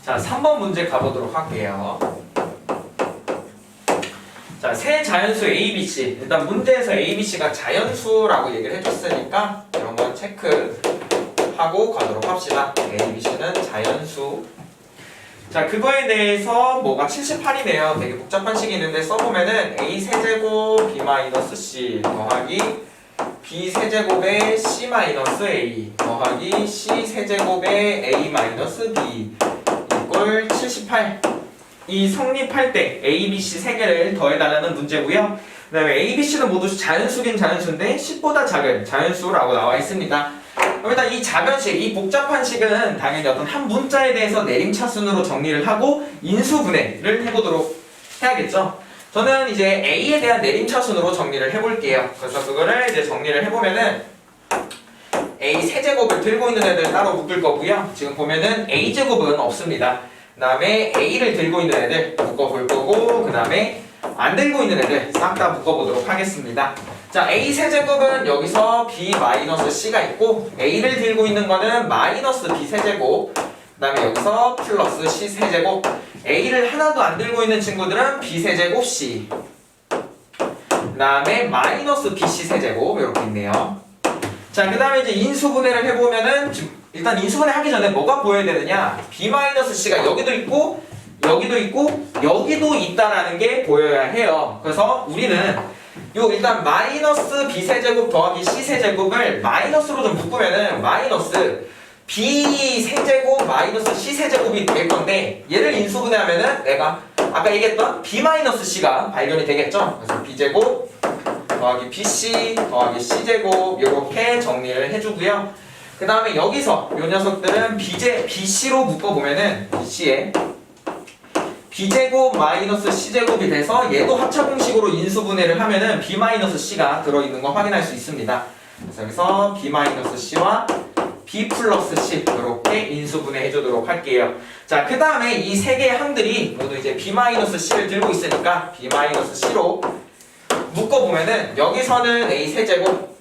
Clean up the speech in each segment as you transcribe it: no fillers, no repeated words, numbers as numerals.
자, 3번 문제 가보도록 할게요. 자, 세 자연수 ABC. 일단 문제에서 ABC가 자연수라고 얘기를 해줬으니까 이런 건 체크하고 가도록 합시다. ABC는 자연수. 자, 그거에 대해서 뭐가 78이네요. 되게 복잡한 식이 있는데 써보면은 A 세제곱 B-C 더하기 B 세제곱의 C-A 더하기 C 세제곱의 A-B 이꼴 78. 이 성립할 때 A, B, C 세 개를 더해달라는 문제고요. 그 다음에 A, B, C는 모두 자연수긴 자연수인데 10보다 작은 자연수라고 나와 있습니다. 그럼 일단 이 작은식, 이 복잡한 식은 당연히 어떤 한 문자에 대해서 내림차순으로 정리를 하고 인수분해를 해보도록 해야겠죠. 저는 이제 A에 대한 내림차순으로 정리를 해볼게요. 그래서 그거를 이제 정리를 해보면은 A 세제곱을 들고 있는 애들 따로 묶을 거고요. 지금 보면은 A제곱은 없습니다. 그 다음에 A를 들고 있는 애들 묶어볼 거고, 그 다음에 안 들고 있는 애들 싹 다 묶어보도록 하겠습니다. 자, A 세제곱은 여기서 B-C가 있고, A를 들고 있는 거는 마이너스 B 세제곱, 그 다음에 여기서 플러스 C 세제곱. A를 하나도 안 들고 있는 친구들은 B 세제곱 C, 그 다음에 마이너스 BC 세제곱 이렇게 있네요. 자, 그 다음에 이제 인수분해를 해보면은 일단 인수분해 하기 전에 뭐가 보여야 되느냐? B-C가 여기도 있고 여기도 있고 여기도 있다라는 게 보여야 해요. 그래서 우리는 요 일단 마이너스 B세제곱 더하기 C세제곱을 마이너스로 좀 묶으면은 마이너스 B세제곱 마이너스 C세제곱이 될 건데, 얘를 인수분해하면은 내가 아까 얘기했던 B-C가 발견이 되겠죠? 그래서 B제곱 더하기 BC 더하기 C제곱 이렇게 정리를 해주고요. 그 다음에 여기서 요 녀석들은 BC로 묶어보면은 BC에 B제곱 마이너스 C제곱이 돼서 얘도 합차공식으로 인수분해를 하면은 B-C가 들어있는 거 확인할 수 있습니다. 그래서 여기서 B-C와 B 플러스 C 이렇게 인수분해 해주도록 할게요. 자, 그 다음에 이 세 개의 항들이 모두 이제 B-C를 들고 있으니까 B-C로 묶어보면은 여기서는 A 세제곱,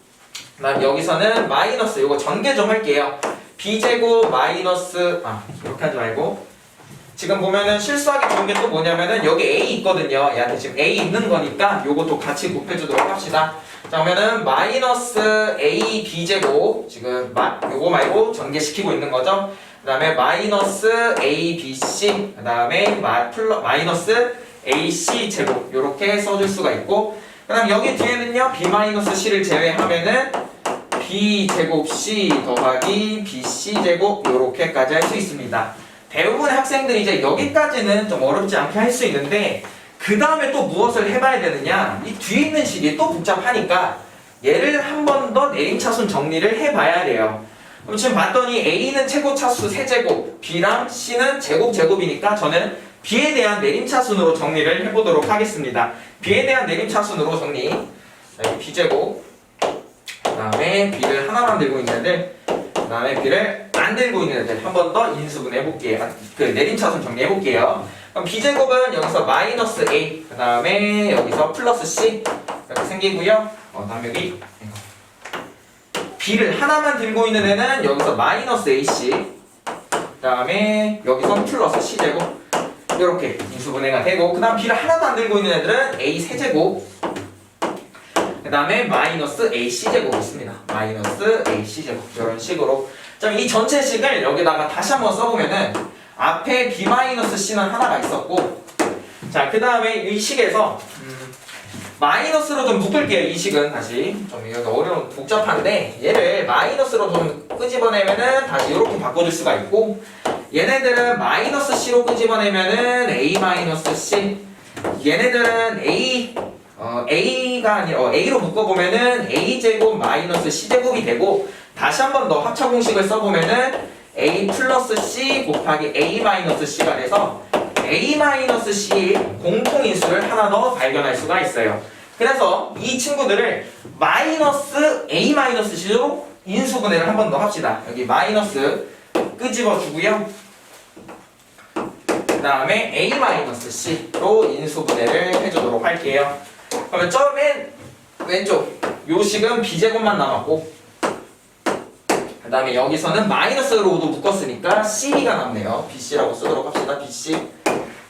그다음 여기서는 마이너스, 요거 전개 좀 할게요. B제곱 마이너스, 이렇게 하지 말고 지금 보면은 실수하기 좋은 게 또 뭐냐면은 여기 A 있거든요. 얘한테 지금 A 있는 거니까 요것도 같이 곱해주도록 합시다. 자, 그러면은 마이너스 A B제곱, 지금 요거 말고 전개시키고 있는 거죠. 그 다음에 마이너스 A BC, 그 다음에 마이너스 AC 제곱 요렇게 써줄 수가 있고, 그 다음 여기 뒤에는요 B-C를 제외하면은 B제곱 C 더하기 BC제곱 요렇게까지 할 수 있습니다. 대부분의 학생들이 이제 여기까지는 좀 어렵지 않게 할 수 있는데, 그 다음에 또 무엇을 해봐야 되느냐, 이 뒤에 있는 식이 또 복잡하니까 얘를 한 번 더 내림차순 정리를 해봐야 돼요. 그럼 지금 봤더니 A는 최고차수 세제곱, B랑 C는 제곱이니까 저는 B에 대한 내림차순으로 정리를 해보도록 하겠습니다. B에 대한 내림차순으로 정리. 자, 여기 B제곱, 그 다음에 B를 하나만 들고 있는 애들, 그 다음에 B를 안 들고 있는 애들 한 번 더 인수분해 해볼게요. 그 내림차순 정리해볼게요. 그럼 B제곱은 여기서 마이너스 A, 그 다음에 여기서 플러스 C 이렇게 생기고요. 그 다음에 여기 B를 하나만 들고 있는 애는 여기서 마이너스 AC, 그 다음에 여기서 플러스 C제곱 이렇게 인수분해가 되고, 그 다음 B를 하나도 안 들고 있는 애들은 A 세제곱, 그 다음에 마이너스 AC제곱 있습니다. 마이너스 AC제곱 이런 식으로. 자, 이 전체 식을 여기다가 다시 한번 써보면은 앞에 B-C는 하나가 있었고, 자, 그 다음에 이 식에서 마이너스로 좀 묶을게요. 이 식은 다시 좀 여기 어려운 복잡한데 얘를 마이너스로 좀 끄집어내면은 다시 이렇게 바꿔줄 수가 있고, 얘네들은 마이너스 C로 끄집어내면은 A-C, 얘네들은 A가 아니라 A로 묶어보면은 A제곱 마이너스 C제곱이 되고, 다시 한 번 더 합차공식을 써보면은 A 플러스 C 곱하기 A-C가 돼서 A-C의 공통인수를 하나 더 발견할 수가 있어요. 그래서 이 친구들을 마이너스 A-C로 인수분해를 한 번 더 합시다. 여기 마이너스 끄집어 주고요. 그 다음에 A-C로 인수분해를 해주도록 할게요. 그러면 저 맨 왼쪽 요 식은 B제곱만 남았고, 그 다음에 여기서는 마이너스로도 묶었으니까 CB가 남네요. BC라고 쓰도록 합시다. BC.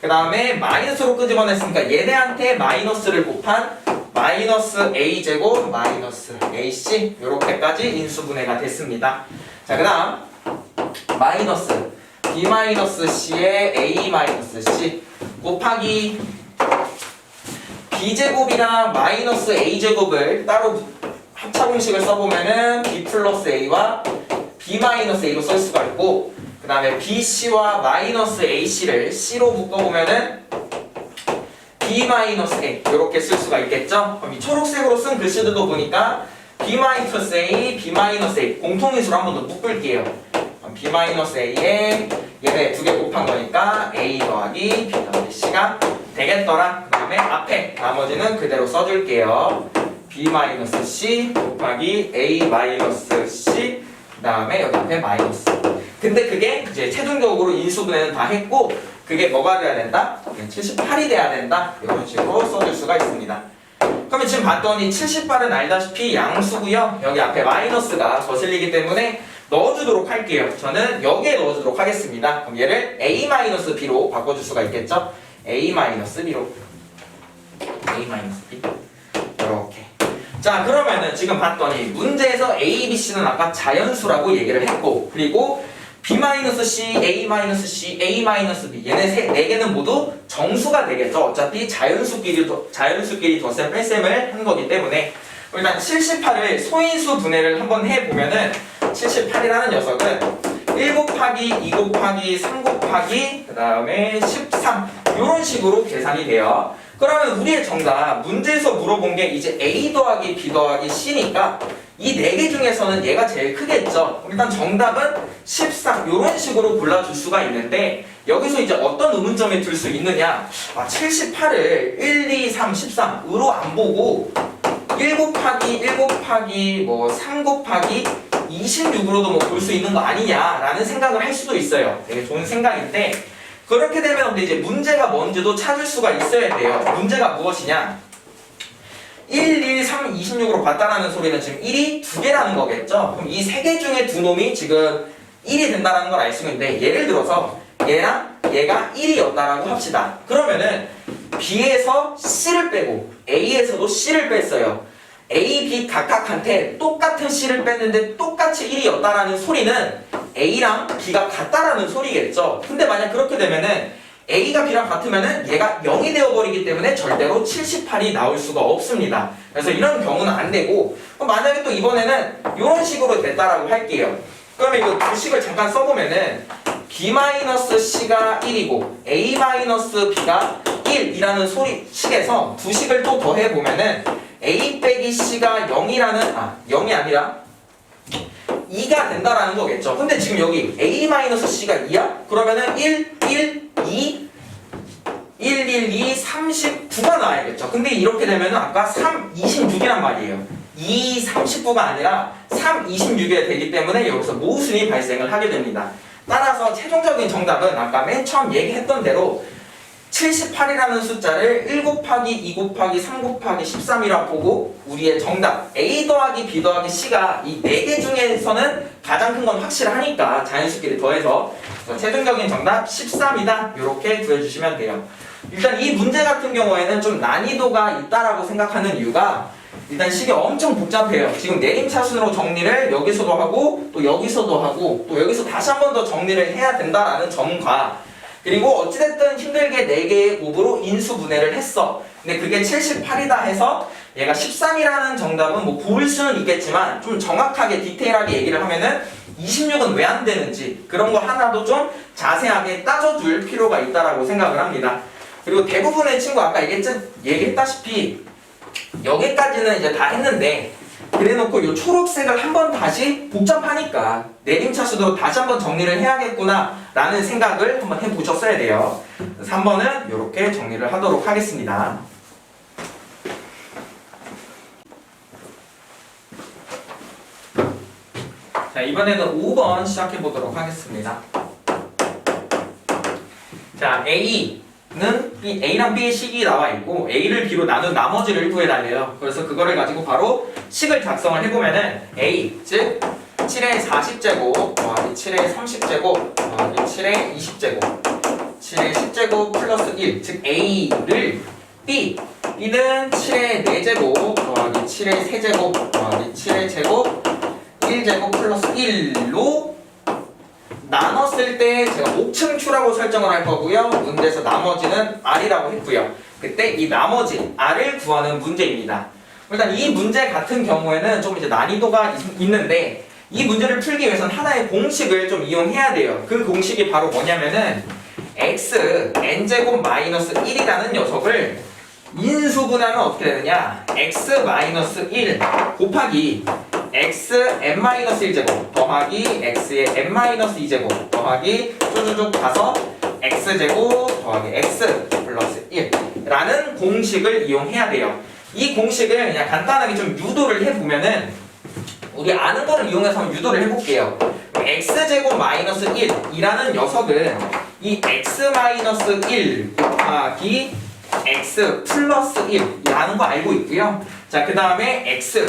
그 다음에 마이너스로 끄집어냈으니까 얘네한테 마이너스를 곱한 마이너스 A제곱 마이너스 AC 요렇게까지 인수분해가 됐습니다. 자, 그 다음 마이너스 B 마이너스 C에 A 마이너스 C 곱하기 B제곱이랑 마이너스 A제곱을 따로 합차공식을 써보면은 B 플러스 A와 B 마이너스 A로 쓸 수가 있고, 그 다음에 BC와 마이너스 AC를 C로 묶어보면은 B 마이너스 A 이렇게 쓸 수가 있겠죠? 그럼 이 초록색으로 쓴 글씨들도 보니까 B 마이너스 A, B 마이너스 A 공통인수로 한 번 더 묶을게요. B 마이너스 A에 얘네 두 개 곱한 거니까 A 더하기 B 더하기 C가 되겠더라. 그 다음에 앞에 나머지는 그대로 써줄게요. B 마이너스 C 곱하기 A 마이너스 C 그 다음에 여기 앞에 마이너스. 근데 그게 이제 최종적으로 인수분해는 다 했고 그게 뭐가 돼야 된다? 78이 돼야 된다. 이런 식으로 써줄 수가 있습니다. 그러면 지금 봤더니 78은 알다시피 양수고요. 여기 앞에 마이너스가 거슬리기 때문에 넣어주도록 할게요. 저는 여기에 넣어주도록 하겠습니다. 그럼 얘를 A-B로 바꿔줄 수가 있겠죠? A-B로 A-B 이렇게. 자, 그러면은 지금 봤더니 문제에서 A, B, C는 아까 자연수라고 얘기를 했고, 그리고 B-C, A-C, A-B 얘네 네 개는 모두 정수가 되겠죠. 어차피 자연수끼리 덧셈 뺄셈을 한 거기 때문에. 일단 78을 소인수 분해를 한번 해보면은 78이라는 녀석은 1 곱하기 2 곱하기 3 곱하기 그 다음에 13 이런 식으로 계산이 돼요. 그러면 우리의 정답 문제에서 물어본 게 이제 A 더하기 B 더하기 C니까 이 네 개 중에서는 얘가 제일 크겠죠. 일단 정답은 13 이런 식으로 골라줄 수가 있는데 여기서 이제 어떤 의문점이 들 수 있느냐, 78을 1, 2, 3, 13으로 안 보고 1 곱하기 1 곱하기 3 곱하기 26으로도 뭐 볼 수 있는 거 아니냐라는 생각을 할 수도 있어요. 되게 좋은 생각인데 그렇게 되면 근데 이제 문제가 뭔지도 찾을 수가 있어야 돼요. 문제가 무엇이냐? 1, 2, 3, 26으로 봤다라는 소리는 지금 1이 두 개라는 거겠죠? 그럼 이 세 개 중에 두 놈이 지금 1이 된다는 걸 알 수 있는데 예를 들어서 얘랑 얘가 1이었다라고 합시다. 그러면은 B에서 C를 빼고 A에서도 C를 뺐어요. A, B 각각한테 똑같은 C를 뺐는데 똑같이 1이었다라는 소리는 A랑 B가 같다라는 소리겠죠. 근데 만약 그렇게 되면은 A가 B랑 같으면은 얘가 0이 되어버리기 때문에 절대로 78이 나올 수가 없습니다. 그래서 이런 경우는 안 되고, 만약에 또 이번에는 이런 식으로 됐다라고 할게요. 그러면 이거 두 식을 잠깐 써보면은 B-C가 1이고 A-B가 1이라는 식에서 두 식을 또 더해보면은 A 빼기 C가 0이 아니라 2가 된다라는 거겠죠. 근데 지금 여기 A-C가 2야? 그러면은 1, 1, 2, 1, 1, 2, 39가 나와야겠죠. 근데 이렇게 되면은 아까 3, 26이란 말이에요. 2, 39가 아니라 3, 26이 되기 때문에 여기서 모순이 발생을 하게 됩니다. 따라서 최종적인 정답은 아까 맨 처음 얘기했던 대로 78이라는 숫자를 1 곱하기 2 곱하기 3 곱하기 13이라 보고 우리의 정답 A 더하기 B 더하기 C가 이 네 개 중에서는 가장 큰 건 확실하니까 자연수끼리 더해서 최종적인 정답 13이다 이렇게 구해주시면 돼요. 일단 이 문제 같은 경우에는 좀 난이도가 있다라고 생각하는 이유가 일단 식이 엄청 복잡해요. 지금 내림차순으로 정리를 여기서도 하고 또 여기서도 하고 또 여기서 다시 한 번 더 정리를 해야 된다라는 점과, 그리고 어찌됐든 힘들게 4개의 곱으로 인수분해를 했어. 근데 그게 78이다 해서 얘가 13이라는 정답은 뭐 보일 수는 있겠지만 좀 정확하게 디테일하게 얘기를 하면은 26은 왜 안 되는지 그런 거 하나도 좀 자세하게 따져줄 필요가 있다라고 생각을 합니다. 그리고 대부분의 친구 아까 얘기했다시피 여기까지는 이제 다 했는데 그래놓고 이 초록색을 한번 다시 복잡하니까 내림차순으로 다시 한번 정리를 해야겠구나 라는 생각을 한번 해보셨어야 돼요. 3번은 이렇게 정리를 하도록 하겠습니다. 자, 이번에는 5번 시작해보도록 하겠습니다. 자, A랑 B의 식이 나와 있고 A를 B로 나눈 나머지를 구해달래요. 그래서 그거를 가지고 바로 식을 작성을 해보면은 A, 즉 7의 40제곱 더하기 7의 30제곱 더하기 7의 20제곱 7의 10제곱 플러스 1, 즉 A를 B는 7의 4제곱 더하기 7의 3제곱 더하기 7의 제곱 1제곱 플러스 1로 나눴을 때 제가 목층추라고 설정을 할 거고요. 문제에서 나머지는 R이라고 했고요. 그때 이 나머지 R을 구하는 문제입니다. 일단 이 문제 같은 경우에는 좀 이제 난이도가 있는데 이 문제를 풀기 위해서는 하나의 공식을 좀 이용해야 돼요. 그 공식이 바로 뭐냐면은 x n제곱 마이너스 1이라는 녀석을 인수분해하면 어떻게 되느냐, x 마이너스 1 곱하기 x n 마이너스 1제곱 더하기 x의 n 마이너스 2제곱 더하기 쭉쭉쭉 가서 x제곱 더하기 x 플러스 1라는 공식을 이용해야 돼요. 이 공식을 그냥 간단하게 좀 유도를 해보면은 우리 아는 거를 이용해서 한번 유도를 해볼게요. x제곱 마이너스 1이라는 녀석은 이 x 마이너스 1 곱하기 x 플러스 1이라는 거 알고 있고요. 자, 그 다음에 x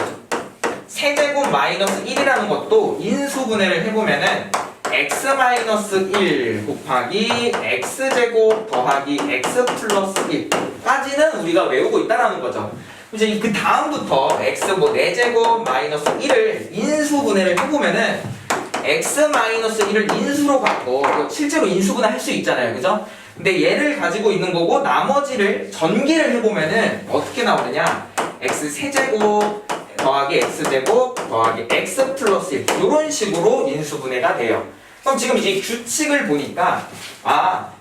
세제곱 마이너스 1이라는 것도 인수분해를 해보면은 x 마이너스 1 곱하기 x제곱 더하기 x 플러스 1까지는 우리가 외우고 있다는 거죠. 이제 그 다음부터 x 뭐 4제곱 마이너스 1을 인수분해를 해보면은 x 마이너스 1을 인수로 갖고 실제로 인수분해 할 수 있잖아요, 그죠? 근데 얘를 가지고 있는 거고 나머지를 전개를 해보면은 어떻게 나오느냐, x 세제곱 더하기 x제곱 더하기 x 플러스 1 이런 식으로 인수분해가 돼요. 그럼 지금 이제 규칙을 보니까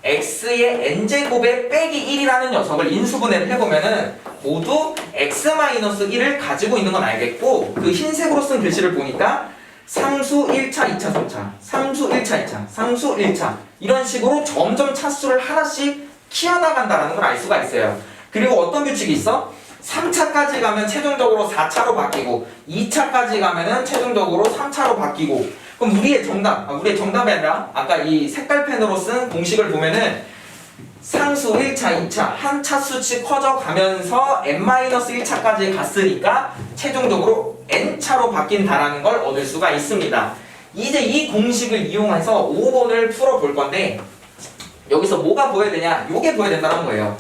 x의 n제곱에 빼기 1이라는 녀석을 인수분해를 해보면은 모두 x-1을 가지고 있는 건 알겠고, 그 흰색으로 쓴 글씨를 보니까 상수 1차, 2차, 3차, 상수 1차, 2차, 상수 1차 이런 식으로 점점 차수를 하나씩 키워나간다는 걸 알 수가 있어요. 그리고 어떤 규칙이 있어? 3차까지 가면 최종적으로 4차로 바뀌고 2차까지 가면은 최종적으로 3차로 바뀌고, 그럼 우리의 정답이 아니라 아까 이 색깔 펜으로 쓴 공식을 보면은 상수 1차, 2차 한 차수씩 커져가면서 n-1차까지 갔으니까 최종적으로 n차로 바뀐다라는 걸 얻을 수가 있습니다. 이제 이 공식을 이용해서 5번을 풀어볼 건데 여기서 뭐가 보여야 되냐? 요게 보여야 된다는 거예요.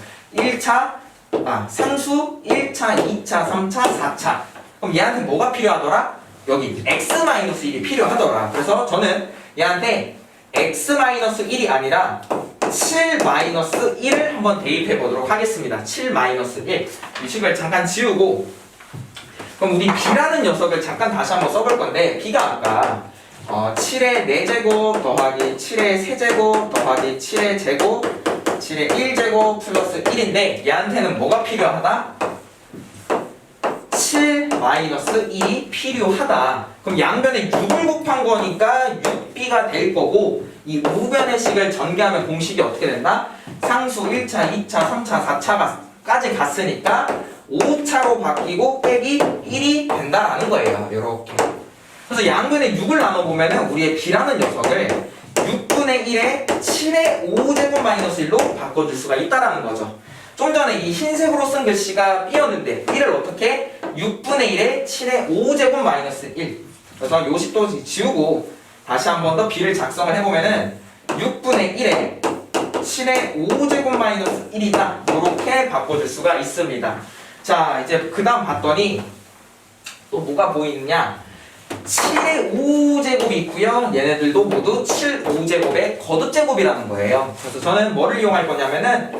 상수 1차, 2차, 3차, 4차. 그럼 얘한테 뭐가 필요하더라? 여기 x-1이 필요하더라. 그래서 저는 얘한테 x-1이 아니라 7-1을 한번 대입해 보도록 하겠습니다. 7-1 이 식을 잠깐 지우고, 그럼 우리 b라는 녀석을 잠깐 다시 한번 써볼 건데 b가 아까 7의 4제곱 더하기 7의 3제곱 더하기 7의 제곱 7의 1제곱 플러스 1인데 얘한테는 뭐가 필요하다? 7-1이 필요하다. 그럼 양변에 6을 곱한 거니까 6b가 될 거고, 이 우변의 식을 전개하면 공식이 어떻게 된다? 상수 1차, 2차, 3차, 4차까지 갔으니까 5차로 바뀌고 빼기 1이 된다라는 거예요. 요렇게. 그래서 양변에 6을 나눠보면은 우리의 b라는 녀석을 6분의 1에 7의 5제곱 마이너스 1로 바꿔줄 수가 있다라는 거죠. 좀 전에 이 흰색으로 쓴 글씨가 b였는데 b를 어떻게? 6분의 1에 7의 5제곱 마이너스 1. 그래서 요 식도 지우고 다시 한 번 더 b를 작성을 해보면은 6분의 1에 7의 5제곱 마이너스 1이다. 이렇게 바꿔줄 수가 있습니다. 자, 이제 그 다음 봤더니 또 뭐가 보이느냐? 7의 5제곱이 있고요. 얘네들도 모두 7, 5제곱의 거듭제곱이라는 거예요. 그래서 저는 뭐를 이용할 거냐면은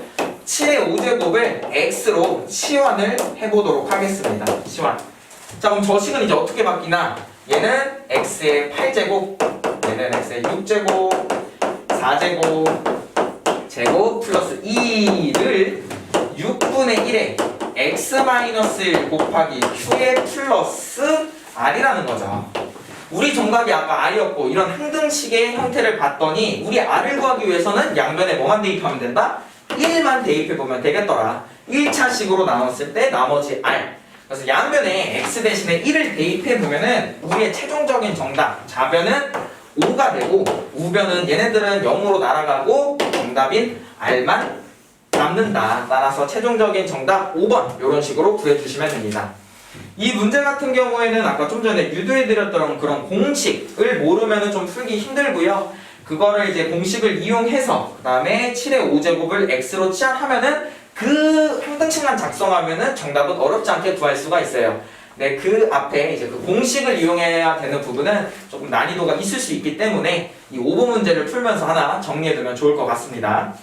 7의 5제곱을 x로 치환을 해보도록 하겠습니다. 치환. 자, 그럼 저 식은 이제 어떻게 바뀌나? 얘는 x의 8제곱, 얘는 x의 6제곱, 4제곱, 제곱 플러스 2를 6분의 1에 x-1 곱하기 q의 플러스 r이라는 거죠. 우리 정답이 아까 r이었고 이런 항등식의 형태를 봤더니 우리 r을 구하기 위해서는 양변에 뭐만 대입하면 된다? 1만 대입해보면 되겠더라. 1차식으로 나눴을 때 나머지 r. 그래서 양변에 x 대신에 1을 대입해보면은 우리의 최종적인 정답 좌변은 5가 되고 우변은 얘네들은 0으로 날아가고 정답인 r만 남는다. 따라서 최종적인 정답 5번 이런 식으로 구해주시면 됩니다. 이 문제 같은 경우에는 아까 좀 전에 유도해드렸던 그런 공식을 모르면 좀 풀기 힘들고요. 그거를 이제 공식을 이용해서 그 다음에 7의 5제곱을 x로 치환하면은 그 항등식만 작성하면은 정답은 어렵지 않게 구할 수가 있어요. 네, 그 앞에 이제 그 공식을 이용해야 되는 부분은 조금 난이도가 있을 수 있기 때문에 이 5번 문제를 풀면서 하나 정리해두면 좋을 것 같습니다.